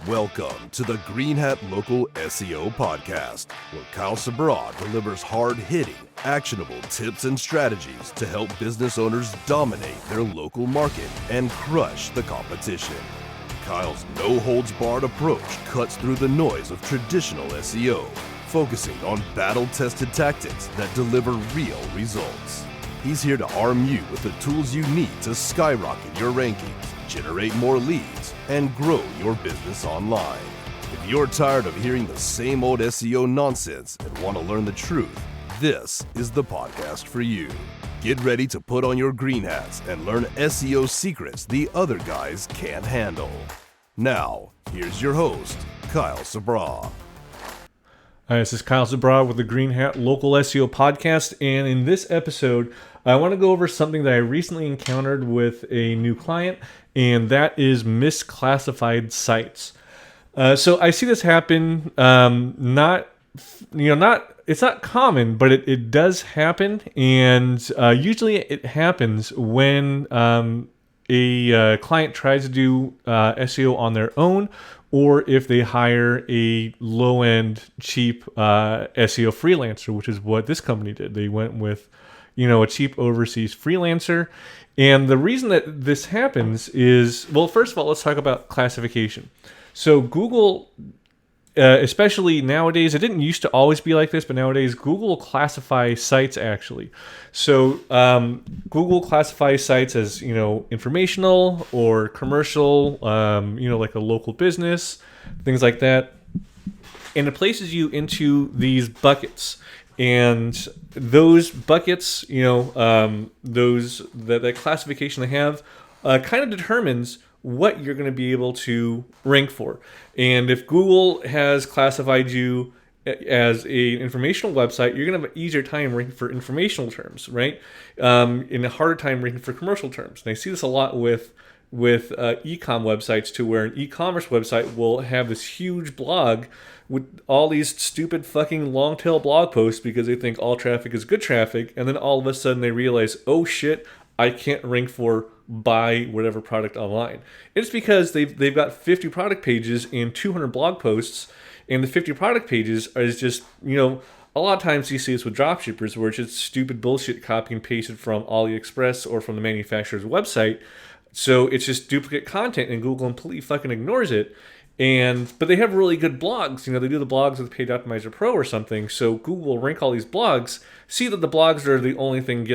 Welcome to the Green Hat Local SEO Podcast, where Kyle Sabra delivers hard-hitting, actionable tips and strategies to help business owners dominate their local market and crush the competition. Kyle's no-holds-barred approach cuts through the noise of traditional SEO, focusing on battle-tested tactics that deliver real results. He's here to arm you with the tools you need to skyrocket your rankings, generate more leads, and grow your business online. If you're tired of hearing the same old SEO nonsense and want to learn the truth, this is the podcast for you. Get ready to put on your green hats and learn SEO secrets the other guys can't handle. Now, here's your host, Kyle Sabra. Hi, this is Kyle Sabra with the Green Hat Local SEO Podcast, and in this episode, I want to go over something that I recently encountered with a new client, and that is misclassified sites. So I see this happen. It's not common, but it does happen, and usually it happens when a client tries to do SEO on their own, or if they hire a low-end, cheap SEO freelancer, which is what this company did. They went with, a cheap overseas freelancer. And the reason that this happens is, well, first of all, let's talk about classification. So Google, especially nowadays, it didn't used to always be like this, but nowadays Google classifies sites actually. So Google classifies sites as, informational or commercial, like a local business, things like that. And it places you into these buckets. And those buckets, that classification they have kind of determines what you're going to be able to rank for. And if Google has classified you as an informational website, you're going to have an easier time ranking for informational terms, right? And a harder time ranking for commercial terms. And I see this a lot with e-com websites, to where an e-commerce website will have this huge blog with all these stupid fucking long tail blog posts because they think all traffic is good traffic, and then all of a sudden they realize, oh shit, I can't rank for buy whatever product online. It's because they've got 50 product pages and 200 blog posts, and the 50 product pages is just, a lot of times you see this with dropshippers where it's just stupid bullshit copy and pasted from AliExpress or from the manufacturer's website. So it's just duplicate content, and Google completely fucking ignores it. But they have really good blogs. They do the blogs with Page Optimizer Pro or something. So Google will rank all these blogs, see that the blogs are the only thing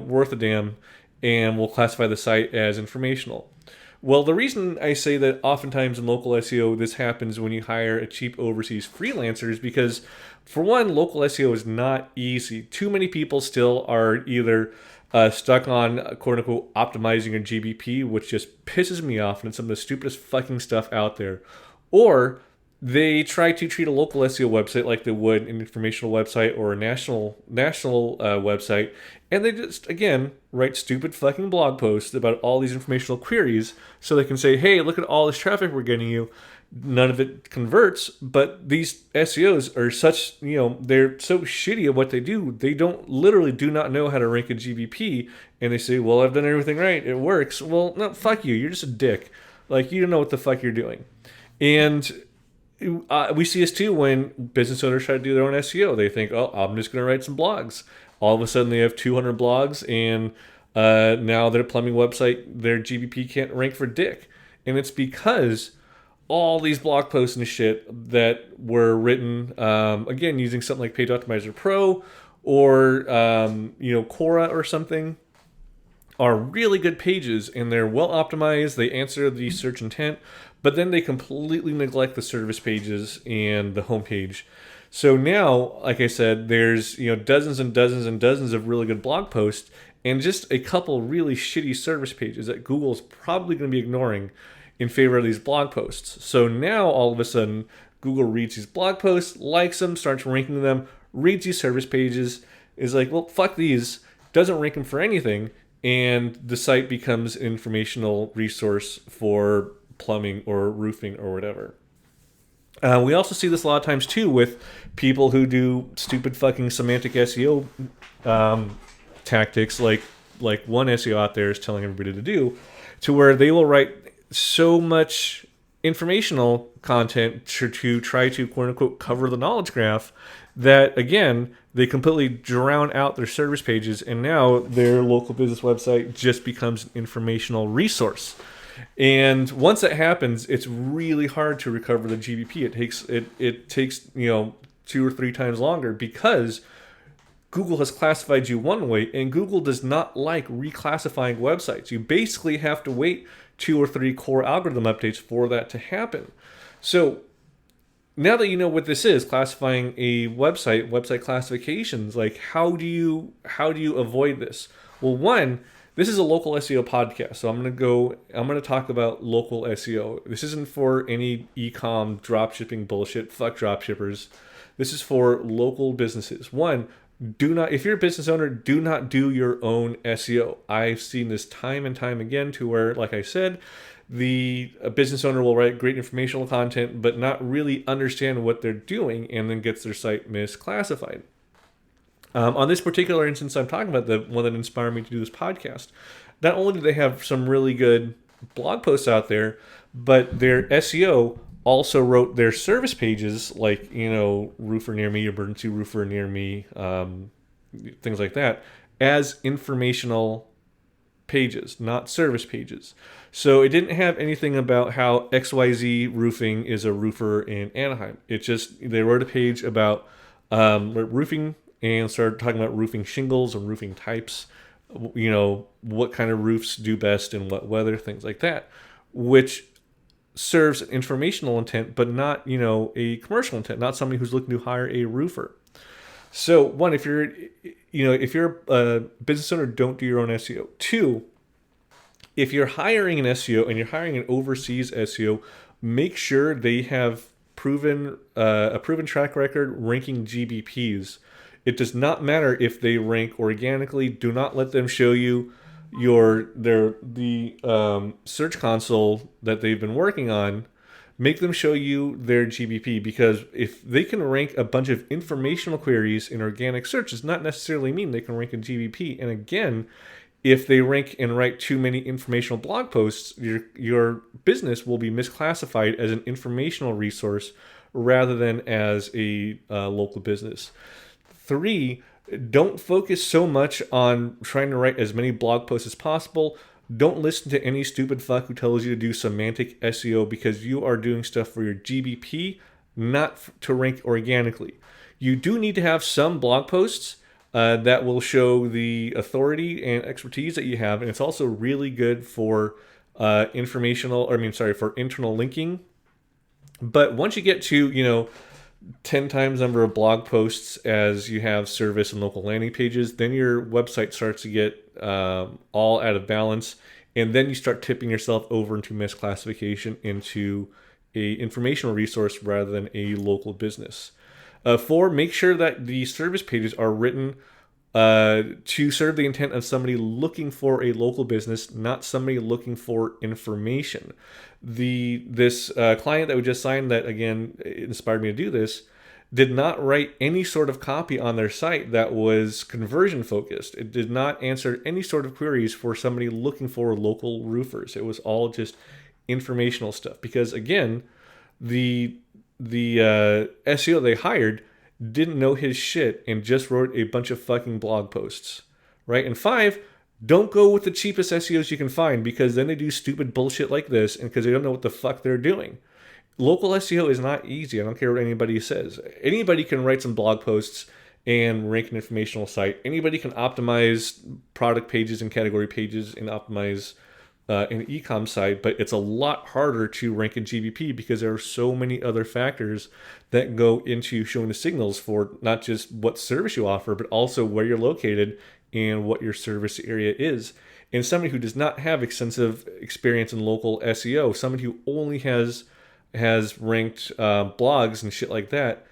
worth a damn, and will classify the site as informational. Well, the reason I say that oftentimes in local SEO this happens when you hire a cheap overseas freelancer is because, for one, local SEO is not easy. Too many people still are either stuck on quote-unquote optimizing a GBP, which just pisses me off, and it's some of the stupidest fucking stuff out there. Or they try to treat a local SEO website like they would an informational website or a national website, and they just, again, write stupid fucking blog posts about all these informational queries so they can say, hey, look at all this traffic we're getting you. None of it converts, but these SEOs are such, they're so shitty at what they do. They literally do not know how to rank a GBP, and they say, well, I've done everything right, it works. Well, no, fuck you, you're just a dick. Like, you don't know what the fuck you're doing. And we see this too when business owners try to do their own SEO. They think, oh, I'm just going to write some blogs. All of a sudden they have 200 blogs, and now their plumbing website, their GBP can't rank for dick. And it's because all these blog posts and shit that were written, again, using something like Page Optimizer Pro or, Quora or something, are really good pages, and they're well optimized. They answer the search intent, but then they completely neglect the service pages and the homepage. So now, like I said, there's dozens and dozens and dozens of really good blog posts and just a couple really shitty service pages that Google's probably going to be ignoring in favor of these blog posts. So now all of a sudden, Google reads these blog posts, likes them, starts ranking them, reads these service pages, is like, well, fuck these, doesn't rank them for anything, and the site becomes an informational resource for plumbing or roofing or whatever. We also see this a lot of times too with people who do stupid fucking semantic SEO tactics, like one SEO out there is telling everybody to do, to where they will write so much informational content to try to quote unquote cover the knowledge graph, that again they completely drown out their service pages, and now their local business website just becomes an informational resource. And once that happens, it's really hard to recover the GBP. It takes 2 or 3 times longer, because Google has classified you one way, and Google does not like reclassifying websites. You basically have to wait 2 or 3 core algorithm updates for that to happen. So now that you know what this is, classifying a website classifications, like how do you avoid this? Well, one, this is a local SEO podcast, so I'm gonna talk about local SEO. This isn't for any e-com dropshipping bullshit. Fuck dropshippers. This is for local businesses. One, if you're a business owner, do not do your own SEO. I've seen this time and time again, to where, like I said, a business owner will write great informational content but not really understand what they're doing, and then gets their site misclassified. On this particular instance I'm talking about, the one that inspired me to do this podcast, not only do they have some really good blog posts out there, but their SEO also wrote their service pages, like, roofer near me, emergency roofer near me, things like that, as informational pages, not service pages. So it didn't have anything about how XYZ Roofing is a roofer in Anaheim. It just, they wrote a page about roofing, and started talking about roofing shingles and roofing types, what kind of roofs do best in what weather, things like that, which serves an informational intent, but not, a commercial intent, not somebody who's looking to hire a roofer. So one, if you're a business owner, don't do your own SEO. Two, if you're hiring an SEO and you're hiring an overseas SEO, make sure they have a proven track record ranking GBPs. It does not matter if they rank organically. Do not let them show you the search console that they've been working on. Make them show you their GBP, because if they can rank a bunch of informational queries in organic search, does not necessarily mean they can rank in GBP. And again, if they rank and write too many informational blog posts, your business will be misclassified as an informational resource rather than as a local business. 3, don't focus so much on trying to write as many blog posts as possible. Don't listen to any stupid fuck who tells you to do semantic SEO, because you are doing stuff for your GBP, not to rank organically. You do need to have some blog posts that will show the authority and expertise that you have, and it's also really good for for internal linking. But once you get to 10 times number of blog posts as you have service and local landing pages, then your website starts to get all out of balance, and then you start tipping yourself over into misclassification into a informational resource rather than a local business. 4, make sure that the service pages are written to serve the intent of somebody looking for a local business, not somebody looking for information. This client that we just signed, that again inspired me to do this, did not write any sort of copy on their site that was conversion focused. It did not answer any sort of queries for somebody looking for local roofers. It was all just informational stuff, because again, the SEO they hired didn't know his shit and just wrote a bunch of fucking blog posts, right? And 5, don't go with the cheapest SEOs you can find, because then they do stupid bullshit like this, and because they don't know what the fuck they're doing. Local SEO is not easy. I don't care what anybody says. Anybody can write some blog posts and rank an informational site. Anybody can optimize product pages and category pages and optimize an e-com site, but it's a lot harder to rank in GBP, because there are so many other factors that go into showing the signals for not just what service you offer, but also where you're located and what your service area is. And somebody who does not have extensive experience in local SEO, somebody who only has ranked blogs and shit like that,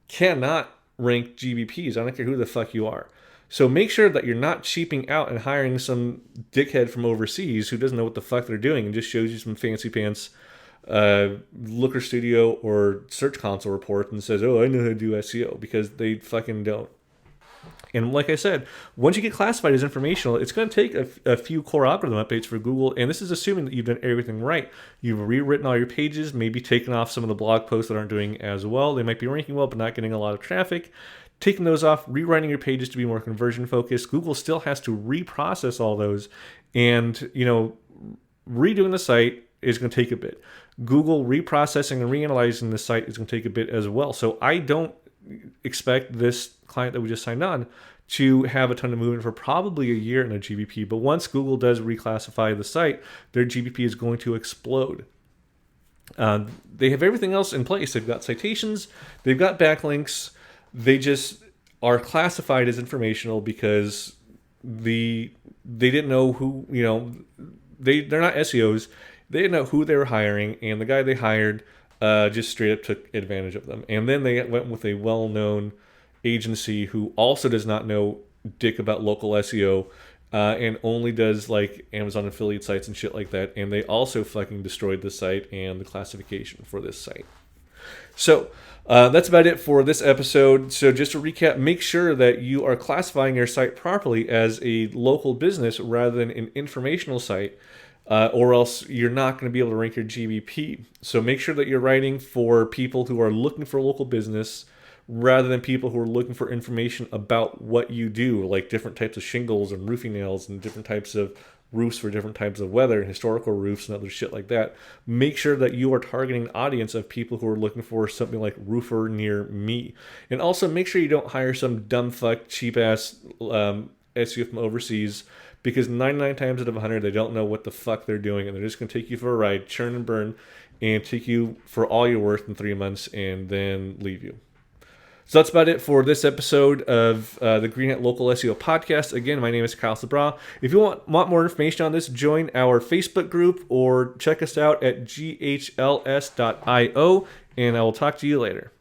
cannot rank GBPs. I don't care who the fuck you are. So make sure that you're not cheaping out and hiring some dickhead from overseas who doesn't know what the fuck they're doing and just shows you some fancy pants Looker Studio or Search Console report and says, oh, I know how to do SEO, because they fucking don't. And like I said, once you get classified as informational, it's going to take a few core algorithm updates for Google. And this is assuming that you've done everything right. You've rewritten all your pages, maybe taken off some of the blog posts that aren't doing as well. They might be ranking well, but not getting a lot of traffic. Taking those off, rewriting your pages to be more conversion focused. Google still has to reprocess all those. And, redoing the site is going to take a bit. Google reprocessing and reanalyzing the site is going to take a bit as well. So I don't expect this client that we just signed on to have a ton of movement for probably a year in their GBP. But once Google does reclassify the site, their GBP is going to explode. They have everything else in place. They've got citations, they've got backlinks. They just are classified as informational because they didn't know who, they're not SEOs. They didn't know who they were hiring, and the guy they hired just straight up took advantage of them. And then they went with a well-known agency who also does not know dick about local SEO and only does like Amazon affiliate sites and shit like that. And they also fucking destroyed the site and the classification for this site. So that's about it for this episode. So just to recap, make sure that you are classifying your site properly as a local business rather than an informational site, or else you're not going to be able to rank your GBP. So make sure that you're writing for people who are looking for local business rather than people who are looking for information about what you do, like different types of shingles and roofing nails and different types of roofs for different types of weather and historical roofs and other shit like that. Make sure that you are targeting an audience of people who are looking for something like roofer near me. And also make sure you don't hire some dumb fuck cheap ass SEO from overseas, because 99 times out of 100 they don't know what the fuck they're doing and they're just going to take you for a ride, churn and burn, and take you for all you're worth in 3 months and then leave you. So that's about it for this episode of the Green Hat Local SEO podcast. Again, my name is Kyle Sabra. If you want more information on this, join our Facebook group or check us out at gHLS.io, and I will talk to you later.